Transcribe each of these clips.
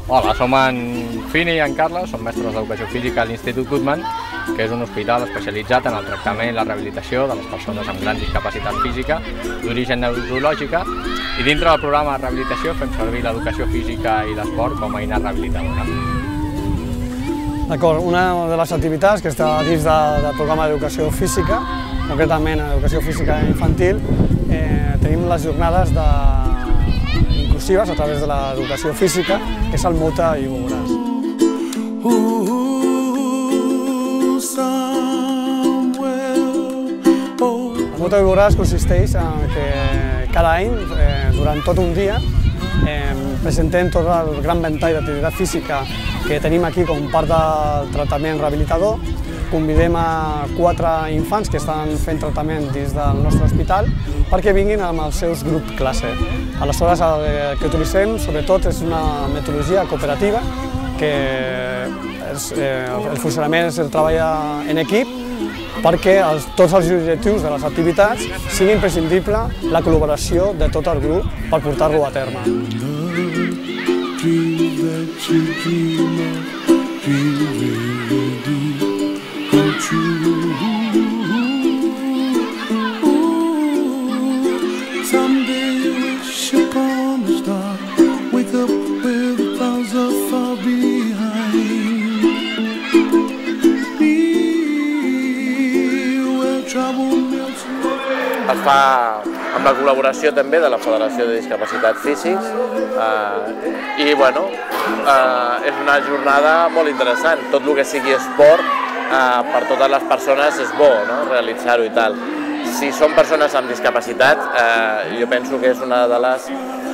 Hola, som en Fini i en Carles, som mestres d'Educació Física a l'Institut Guttmann, que és un hospital especialitzat en el tractament i la rehabilitació de les persones amb gran discapacitat física d'origen neurològica, i dintre del programa de rehabilitació fem servir l'educació física i l'esport com a eina rehabilitadora. D'acord, una de les activitats que està dins del programa d'educació física, concretament educació física infantil, tenim les jornades inclusives a través de l'educació física, que és el Muta i Veuràs. El Muta i Veuràs consisteix en que cada any, durant tot un dia, presentem tot el gran ventall d'activitat física que tenim aquí com part del tractament rehabilitador. Convidem a 4 infants que estan fent tractament dins del nostre hospital perquè vinguin amb els seus grups classe. Aleshores, el que utilitzem, sobretot, és una metodologia cooperativa, que el funcionament és el treball en equip, perquè tots els objectius de les activitats siguin imprescindible la col·laboració de tot el grup per portar-lo a terme. Es fa amb la col·laboració també de la Federació de Discapacitats Físics i bueno, és una jornada molt interessant. Tot el que sigui esport per totes les persones és bo, realitzar-ho i tal. Si són persones amb discapacitat, jo penso que és una de les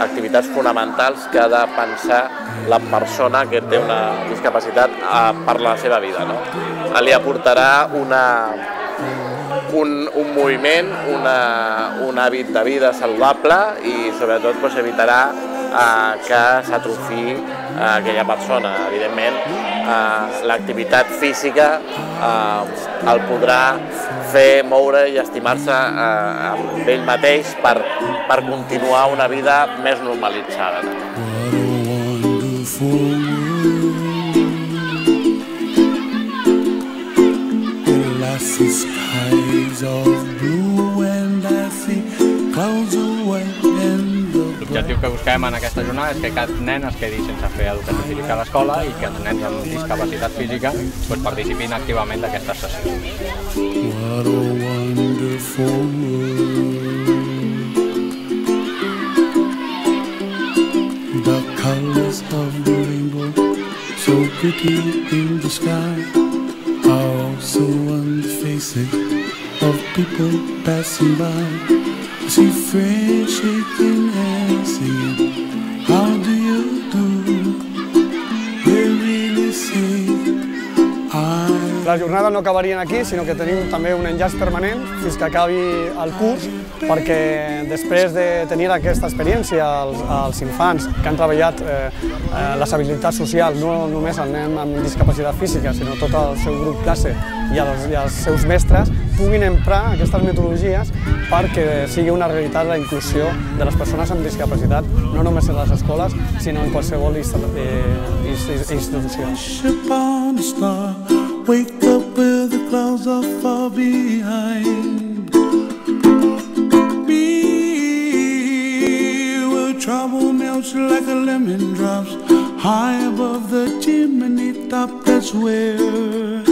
activitats fonamentals que ha de pensar la persona que té una discapacitat per la seva vida. Li aportarà un moviment, un hàbit de vida saludable i sobretot evitarà que s'atrofiï aquella persona. Evidentment, l'activitat física el podrà fer moure i estimar-se amb ell mateix per continuar una vida més normalitzada. L'objectiu que busquem en aquesta jornada és que cap nen es quedi sense fer educació física a l'escola i que els nens amb discapacitat física participin activament d'aquestes sessions. The colors of the rainbow, so pretty in the sky, are also on the faces of people passing by. I see friends shaking hands, singing, how do you do? They really say, Les jornades no acabarien aquí, sinó que tenim també un enllaç permanent fins que acabi el curs, perquè després de tenir aquesta experiència els infants que han treballat les habilitats socials, no només el nen amb discapacitat física, sinó tot el seu grup classe i els seus mestres, puguin emprar aquestes metodologies perquè sigui una realitat la inclusió de les persones amb discapacitat, no només en les escoles, sinó en qualsevol institució. Wake up where the clouds are far behind. Be where trouble melts like a lemon drops high above the chimney top. That's where